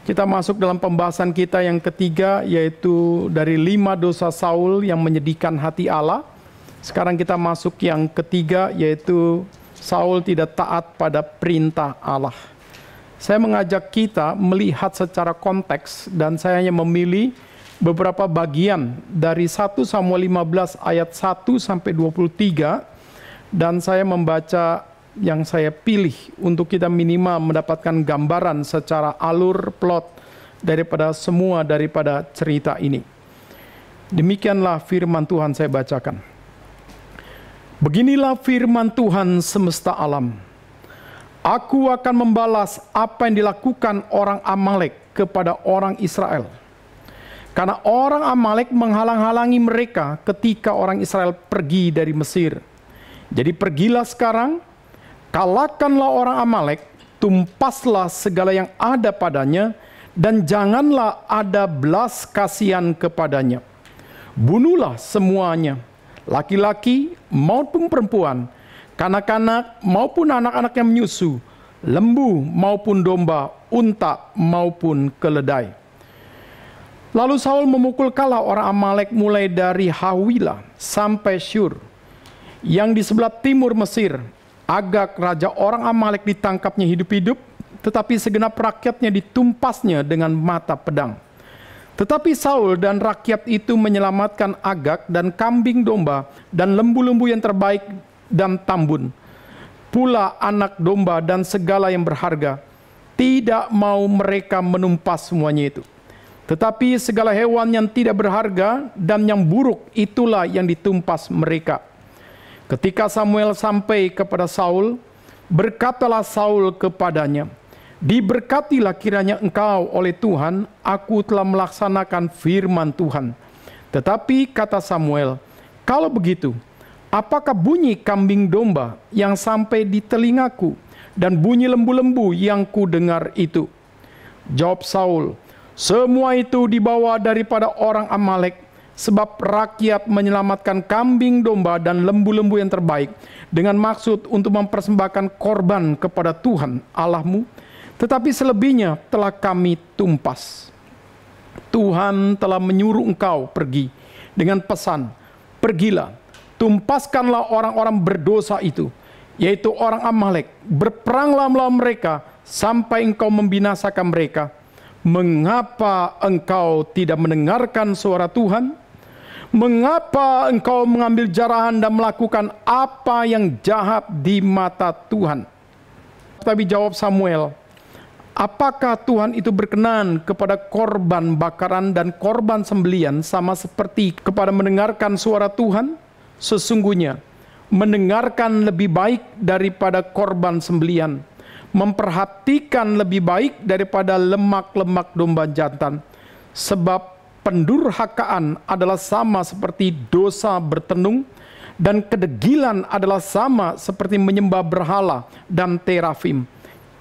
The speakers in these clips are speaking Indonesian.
Kita masuk dalam pembahasan kita yang ketiga, yaitu dari 5 dosa Saul yang menyedihkan hati Allah. Sekarang kita masuk yang ketiga, yaitu Saul tidak taat pada perintah Allah. Saya mengajak kita melihat secara konteks, dan saya hanya memilih beberapa bagian dari 1 Samuel 15 ayat 1 sampai 23, dan saya membaca yang saya pilih untuk kita minimal mendapatkan gambaran secara alur plot daripada cerita ini. Demikianlah firman Tuhan, saya bacakan. Beginilah firman Tuhan semesta alam. Aku akan membalas apa yang dilakukan orang Amalek kepada orang Israel. Karena orang Amalek menghalang-halangi mereka ketika orang Israel pergi dari Mesir. Jadi pergilah sekarang, kalahkanlah orang Amalek, tumpaslah segala yang ada padanya, dan janganlah ada belas kasihan kepadanya. Bunuhlah semuanya, laki-laki maupun perempuan, kanak-kanak maupun anak-anak yang menyusu, lembu maupun domba, unta maupun keledai. Lalu Saul memukul kalah orang Amalek mulai dari Hawilah sampai Syur, yang di sebelah timur Mesir. Agag raja orang Amalek ditangkapnya hidup-hidup, tetapi segenap rakyatnya ditumpasnya dengan mata pedang. Tetapi Saul dan rakyat itu menyelamatkan Agag dan kambing domba dan lembu-lembu yang terbaik dan tambun, pula anak domba dan segala yang berharga. Tidak mau mereka menumpas semuanya itu. Tetapi segala hewan yang tidak berharga dan yang buruk, itulah yang ditumpas mereka. Ketika Samuel sampai kepada Saul, berkatalah Saul kepadanya, "Diberkatilah kiranya engkau oleh Tuhan, aku telah melaksanakan firman Tuhan." Tetapi kata Samuel, "Kalau begitu, apakah bunyi kambing domba yang sampai di telingaku dan bunyi lembu-lembu yang ku dengar itu?" Jawab Saul, "Semua itu dibawa daripada orang Amalek, sebab rakyat menyelamatkan kambing domba dan lembu-lembu yang terbaik dengan maksud untuk mempersembahkan korban kepada Tuhan Allahmu, tetapi selebihnya telah kami tumpas. Tuhan telah menyuruh engkau pergi dengan pesan, pergilah, tumpaskanlah orang-orang berdosa itu, yaitu orang Amalek, berperanglah melawan mereka sampai engkau membinasakan mereka. Mengapa engkau tidak mendengarkan suara Tuhan? Mengapa engkau mengambil jarahan dan melakukan apa yang jahat di mata Tuhan?" Tapi jawab Samuel, "Apakah Tuhan itu berkenan kepada korban bakaran dan korban sembelian sama seperti kepada mendengarkan suara Tuhan? Sesungguhnya mendengarkan lebih baik daripada korban sembelian, memperhatikan lebih baik daripada lemak-lemak domba jantan. Sebab pendurhakaan adalah sama seperti dosa bertenung, dan kedegilan adalah sama seperti menyembah berhala dan terafim.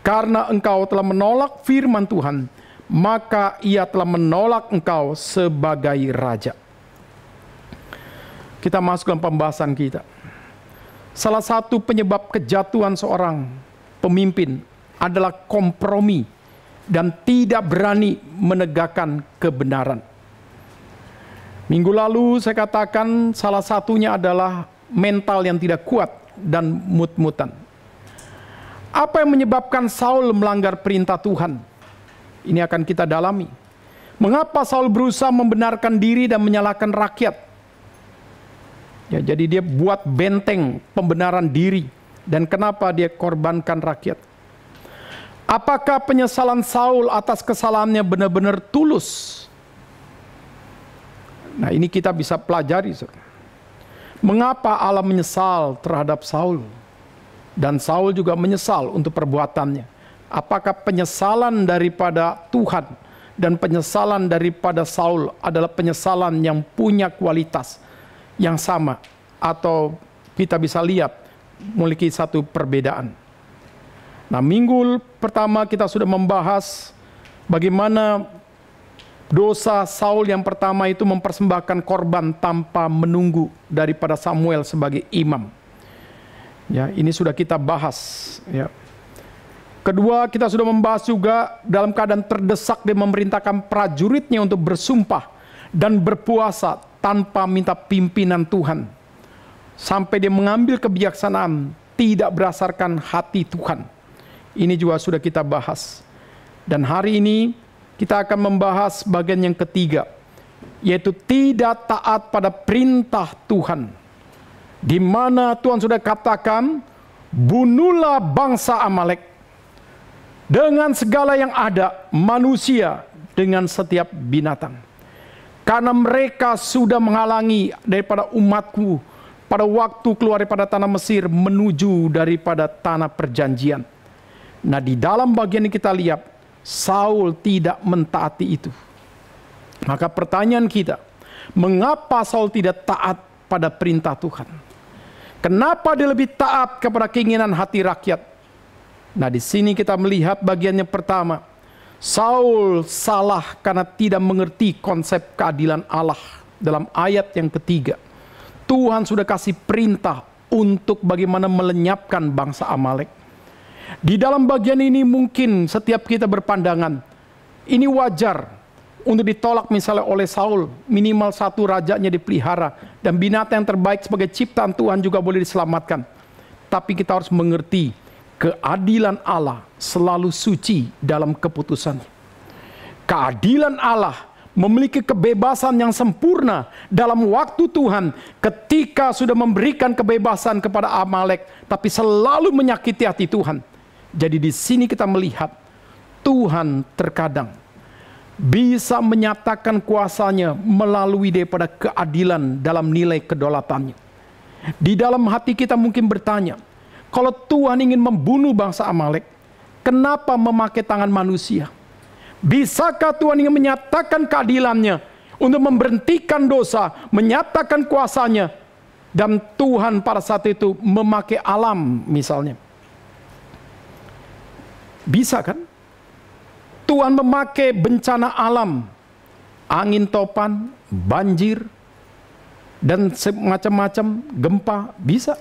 Karena engkau telah menolak firman Tuhan, maka ia telah menolak engkau sebagai raja." Kita masuk dalam pembahasan kita. Salah satu penyebab kejatuhan seorang pemimpin adalah kompromi dan tidak berani menegakkan kebenaran. Minggu lalu saya katakan salah satunya adalah mental yang tidak kuat dan mut-mutan. Apa yang menyebabkan Saul melanggar perintah Tuhan? Ini akan kita dalami. Mengapa Saul berusaha membenarkan diri dan menyalahkan rakyat? Ya, jadi dia buat benteng pembenaran diri. Dan kenapa dia korbankan rakyat? Apakah penyesalan Saul atas kesalahannya benar-benar tulus? Nah, ini kita bisa pelajari. Mengapa Allah menyesal terhadap Saul? Dan Saul juga menyesal untuk perbuatannya. Apakah penyesalan daripada Tuhan dan penyesalan daripada Saul adalah penyesalan yang punya kualitas yang sama? Atau kita bisa lihat memiliki satu perbedaan. Nah, minggu pertama kita sudah membahas bagaimana dosa Saul yang pertama itu mempersembahkan korban tanpa menunggu daripada Samuel sebagai imam. Ya, ini sudah kita bahas. Ya. Kedua, kita sudah membahas juga dalam keadaan terdesak dia memerintahkan prajuritnya untuk bersumpah dan berpuasa tanpa minta pimpinan Tuhan. Sampai dia mengambil kebijaksanaan tidak berdasarkan hati Tuhan. Ini juga sudah kita bahas. Dan hari ini kita akan membahas bagian yang ketiga, yaitu tidak taat pada perintah Tuhan. Di mana Tuhan sudah katakan, bunuhlah bangsa Amalek dengan segala yang ada, manusia dengan setiap binatang. Karena mereka sudah menghalangi daripada umatku pada waktu keluar daripada tanah Mesir menuju daripada tanah perjanjian. Nah, di dalam bagian ini kita lihat, Saul tidak mentaati itu. Maka pertanyaan kita, mengapa Saul tidak taat pada perintah Tuhan? Kenapa dia lebih taat kepada keinginan hati rakyat? Nah, di sini kita melihat bagian yang pertama. Saul salah karena tidak mengerti konsep keadilan Allah. Dalam ayat yang ketiga, Tuhan sudah kasih perintah untuk bagaimana melenyapkan bangsa Amalek. Di dalam bagian ini mungkin setiap kita berpandangan, ini wajar untuk ditolak misalnya oleh Saul. Minimal satu rajanya dipelihara, dan binatang yang terbaik sebagai ciptaan Tuhan juga boleh diselamatkan. Tapi kita harus mengerti, keadilan Allah selalu suci dalam keputusannya. Keadilan Allah memiliki kebebasan yang sempurna dalam waktu Tuhan ketika sudah memberikan kebebasan kepada Amalek, tapi selalu menyakiti hati Tuhan. Jadi di sini kita melihat Tuhan terkadang bisa menyatakan kuasanya melalui daripada keadilan dalam nilai kedaulatannya. Di dalam hati kita mungkin bertanya, kalau Tuhan ingin membunuh bangsa Amalek, kenapa memakai tangan manusia? Bisakah Tuhan ingin menyatakan keadilannya untuk memberhentikan dosa, menyatakan kuasanya, dan Tuhan pada saat itu memakai alam misalnya? Bisa kan? Tuhan memakai bencana alam, angin topan, banjir, dan macam-macam gempa, bisa.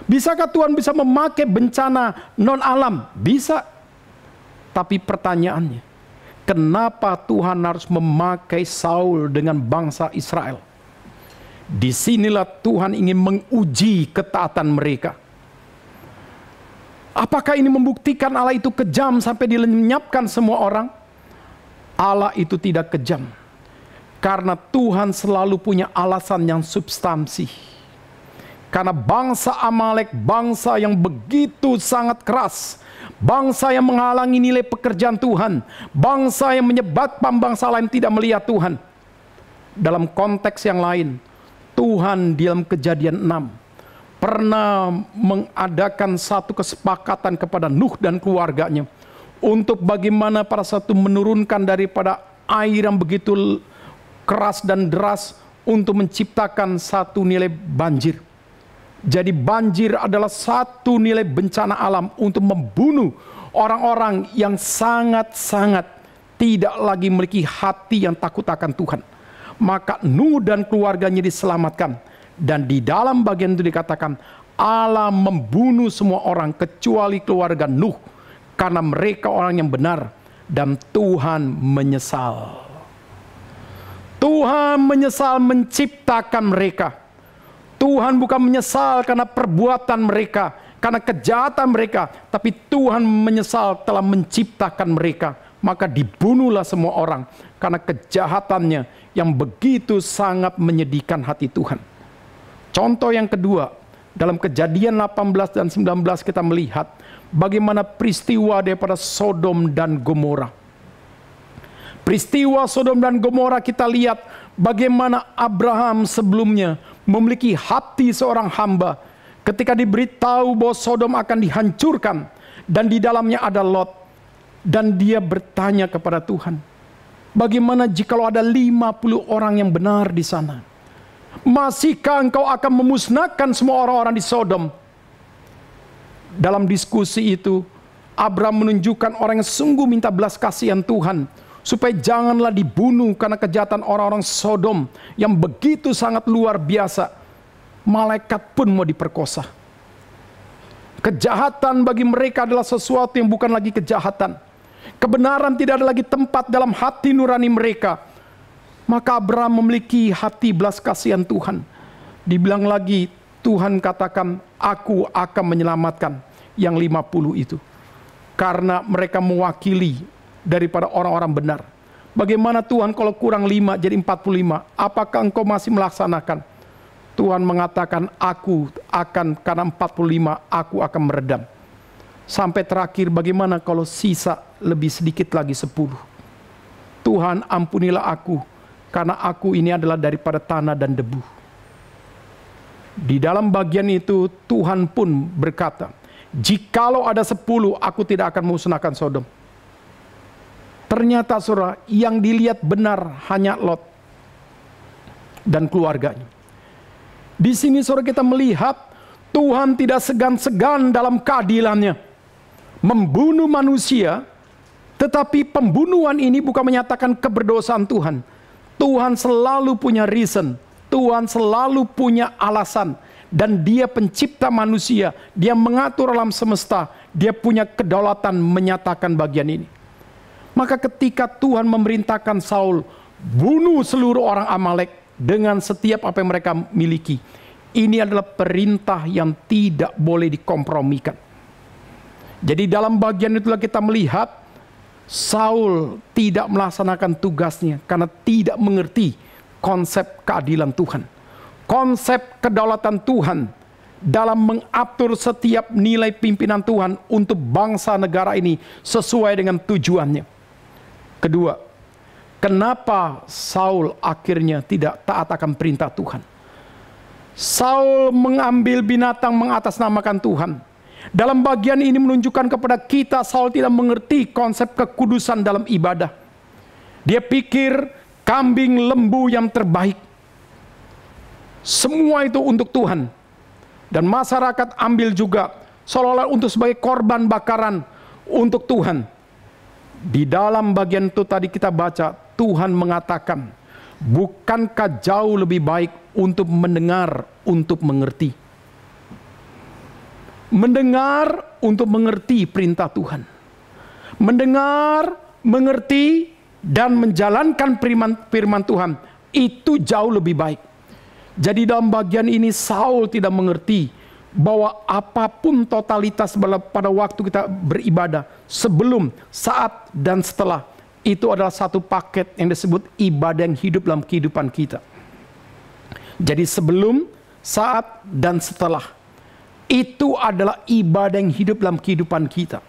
Bisakah Tuhan bisa memakai bencana non-alam? Bisa. Tapi pertanyaannya, kenapa Tuhan harus memakai Saul dengan bangsa Israel? Disinilah Tuhan ingin menguji ketaatan mereka. Apakah ini membuktikan Allah itu kejam sampai dilenyapkan semua orang? Allah itu tidak kejam. Karena Tuhan selalu punya alasan yang substansi. Karena bangsa Amalek, bangsa yang begitu sangat keras, bangsa yang menghalangi nilai pekerjaan Tuhan, bangsa yang menyebabkan bangsa lain tidak melihat Tuhan. Dalam konteks yang lain, Tuhan di dalam Kejadian 6 pernah mengadakan satu kesepakatan kepada Nuh dan keluarganya untuk bagaimana pada satu menurunkan daripada air yang begitu keras dan deras untuk menciptakan satu nilai banjir. Jadi banjir adalah satu nilai bencana alam untuk membunuh orang-orang yang sangat-sangat tidak lagi memiliki hati yang takut akan Tuhan. Maka Nuh dan keluarganya diselamatkan. Dan di dalam bagian itu dikatakan, Allah membunuh semua orang kecuali keluarga Nuh, karena mereka orang yang benar, dan Tuhan menyesal. Tuhan menyesal menciptakan mereka. Tuhan bukan menyesal karena perbuatan mereka, karena kejahatan mereka, tapi Tuhan menyesal telah menciptakan mereka. Maka dibunuhlah semua orang karena kejahatannya yang begitu sangat menyedihkan hati Tuhan. Contoh yang kedua, dalam Kejadian 18 dan 19 kita melihat bagaimana peristiwa daripada Sodom dan Gomora. Peristiwa Sodom dan Gomora kita lihat bagaimana Abraham sebelumnya memiliki hati seorang hamba ketika diberitahu bahwa Sodom akan dihancurkan dan di dalamnya ada Lot, dan dia bertanya kepada Tuhan, bagaimana jikalau ada 50 orang yang benar di sana? Masihkah engkau akan memusnahkan semua orang-orang di Sodom? Dalam diskusi itu, Abraham menunjukkan orang yang sungguh minta belas kasihan Tuhan, supaya janganlah dibunuh karena kejahatan orang-orang Sodom yang begitu sangat luar biasa. Malaikat pun mau diperkosa. Kejahatan bagi mereka adalah sesuatu yang bukan lagi kejahatan. Kebenaran tidak ada lagi tempat dalam hati nurani mereka. Maka Abraham memiliki hati belas kasihan Tuhan. Dibilang lagi, Tuhan katakan, aku akan menyelamatkan yang 50 itu. Karena mereka mewakili daripada orang-orang benar. Bagaimana Tuhan kalau kurang 5 jadi 45? Apakah engkau masih melaksanakan? Tuhan mengatakan, aku akan, karena 45, aku akan meredam. Sampai terakhir, bagaimana kalau sisa lebih sedikit lagi 10? Tuhan, ampunilah aku, karena aku ini adalah daripada tanah dan debu. Di dalam bagian itu, Tuhan pun berkata, jikalau ada 10, aku tidak akan musnahkan Sodom. Ternyata saudara, yang dilihat benar hanya Lot dan keluarganya. Di sini saudara kita melihat Tuhan tidak segan-segan dalam keadilannya membunuh manusia, tetapi pembunuhan ini bukan menyatakan keberdosaan Tuhan. Tuhan selalu punya reason, Tuhan selalu punya alasan. Dan dia pencipta manusia, dia mengatur alam semesta, dia punya kedaulatan menyatakan bagian ini. Maka ketika Tuhan memerintahkan Saul, bunuh seluruh orang Amalek dengan setiap apa yang mereka miliki. Ini adalah perintah yang tidak boleh dikompromikan. Jadi dalam bagian itulah kita melihat, Saul tidak melaksanakan tugasnya karena tidak mengerti konsep keadilan Tuhan. Konsep kedaulatan Tuhan dalam mengatur setiap nilai pimpinan Tuhan untuk bangsa negara ini sesuai dengan tujuannya. Kedua, kenapa Saul akhirnya tidak taat akan perintah Tuhan? Saul mengambil binatang mengatasnamakan Tuhan. Dalam bagian ini menunjukkan kepada kita Saul tidak mengerti konsep kekudusan dalam ibadah. Dia pikir kambing lembu yang terbaik. Semua itu untuk Tuhan. Dan masyarakat ambil juga seolah-olah untuk sebagai korban bakaran untuk Tuhan. Di dalam bagian itu tadi kita baca, Tuhan mengatakan, bukankah jauh lebih baik untuk mendengar, untuk mengerti? Mendengar untuk mengerti perintah Tuhan. Mendengar, mengerti, dan menjalankan firman Tuhan. Itu jauh lebih baik. Jadi dalam bagian ini Saul tidak mengerti bahwa apapun totalitas pada waktu kita beribadah, sebelum, saat, dan setelah, itu adalah satu paket yang disebut ibadah yang hidup dalam kehidupan kita. Jadi sebelum, saat, dan setelah, itu adalah ibadah yang hidup dalam kehidupan kita.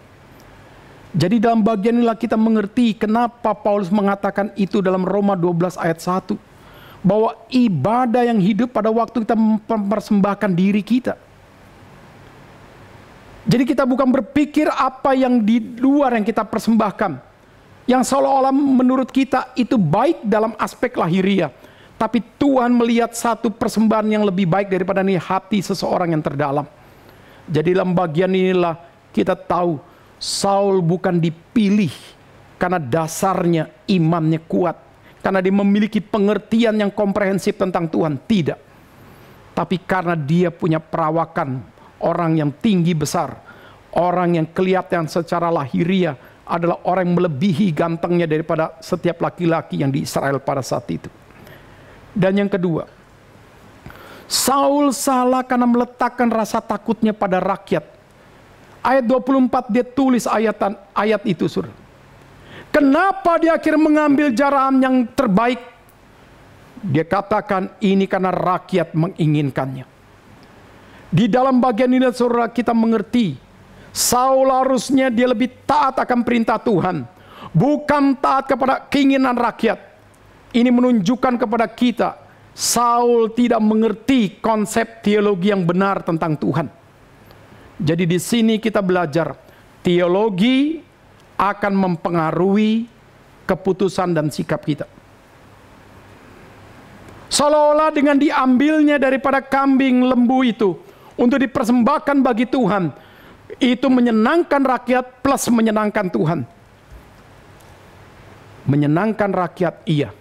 Jadi dalam bagian inilah kita mengerti kenapa Paulus mengatakan itu dalam Roma 12 ayat 1. Bahwa ibadah yang hidup pada waktu kita mempersembahkan diri kita. Jadi kita bukan berpikir apa yang di luar yang kita persembahkan, yang seolah-olah menurut kita itu baik dalam aspek lahiriah. Tapi Tuhan melihat satu persembahan yang lebih baik daripada ini, hati seseorang yang terdalam. Jadi dalam bagian inilah kita tahu Saul bukan dipilih karena dasarnya imannya kuat, karena dia memiliki pengertian yang komprehensif tentang Tuhan. Tidak. Tapi karena dia punya perawakan orang yang tinggi besar. Orang yang kelihatan secara lahiriah adalah orang yang melebihi gantengnya daripada setiap laki-laki yang di Israel pada saat itu. Dan yang kedua, Saul salah karena meletakkan rasa takutnya pada rakyat. Ayat 24 dia tulis ayat itu, saudara. Kenapa dia akhirnya mengambil jaran yang terbaik? Dia katakan ini karena rakyat menginginkannya. Di dalam bagian ini saudara kita mengerti, Saul harusnya dia lebih taat akan perintah Tuhan, bukan taat kepada keinginan rakyat. Ini menunjukkan kepada kita, Saul tidak mengerti konsep teologi yang benar tentang Tuhan. Jadi di sini kita belajar, teologi akan mempengaruhi keputusan dan sikap kita. Seolah-olah dengan diambilnya daripada kambing lembu itu untuk dipersembahkan bagi Tuhan, itu menyenangkan rakyat plus menyenangkan Tuhan. Menyenangkan rakyat iya,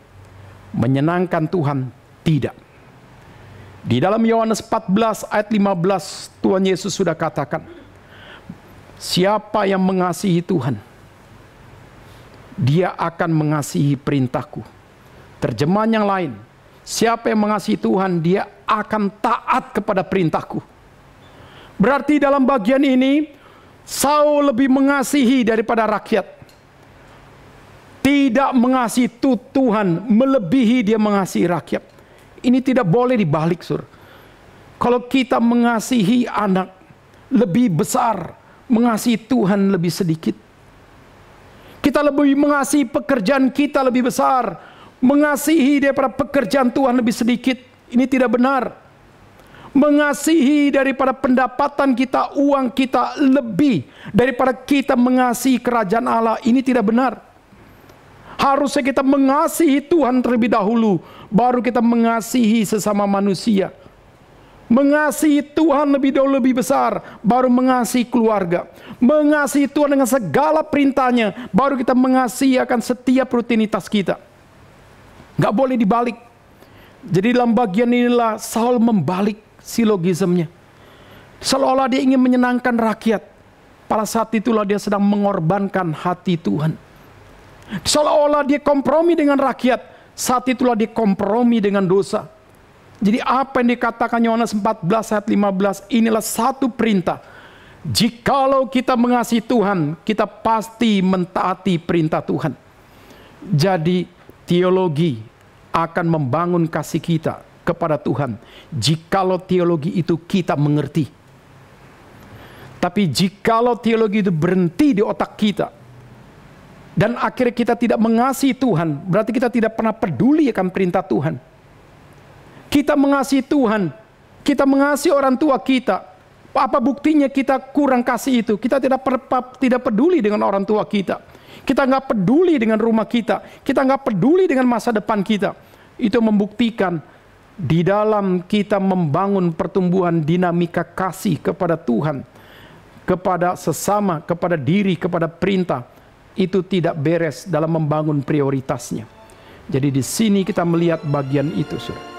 menyenangkan Tuhan tidak. Di dalam Yohanes 14 ayat 15 Tuhan Yesus sudah katakan, Siapa yang mengasihi Tuhan, dia akan mengasihi perintahku. Terjemahan yang lain, siapa yang mengasihi Tuhan, dia akan taat kepada perintahku. Berarti dalam bagian ini, Saul lebih mengasihi daripada rakyat. Tidak mengasihi Tuhan, melebihi dia mengasihi rakyat. Ini tidak boleh dibalik, Sur. Kalau kita mengasihi anak lebih besar, mengasihi Tuhan lebih sedikit. Kita lebih mengasihi pekerjaan kita lebih besar, mengasihi daripada pekerjaan Tuhan lebih sedikit. Ini tidak benar. Mengasihi daripada pendapatan kita, uang kita lebih daripada kita mengasihi kerajaan Allah. Ini tidak benar. Harusnya kita mengasihi Tuhan terlebih dahulu, baru kita mengasihi sesama manusia. Mengasihi Tuhan lebih dahulu lebih besar, baru mengasihi keluarga. Mengasihi Tuhan dengan segala perintahnya, baru kita mengasihi akan setiap rutinitas kita. Nggak boleh dibalik. Jadi dalam bagian inilah Saul membalik silogismenya. Seolah-olah dia ingin menyenangkan rakyat. Pada saat itulah dia sedang mengorbankan hati Tuhan. Seolah-olah dia kompromi dengan rakyat. Saat itulah dia kompromi dengan dosa. Jadi apa yang dikatakan Yohanes 14 ayat 15, inilah satu perintah. Jikalau kita mengasihi Tuhan, kita pasti mentaati perintah Tuhan. Jadi teologi akan membangun kasih kita kepada Tuhan, jikalau teologi itu kita mengerti. Tapi jikalau teologi itu berhenti di otak kita, dan akhirnya kita tidak mengasihi Tuhan, berarti kita tidak pernah peduli akan perintah Tuhan. Kita mengasihi Tuhan, kita mengasihi orang tua kita. Apa buktinya kita kurang kasih itu? Kita tidak peduli dengan orang tua kita. Kita nggak peduli dengan rumah kita. Kita nggak peduli dengan masa depan kita. Itu membuktikan di dalam kita membangun pertumbuhan dinamika kasih kepada Tuhan, kepada sesama, kepada diri, kepada perintah. Itu tidak beres dalam membangun prioritasnya. Jadi di sini kita melihat bagian itu, Saudara.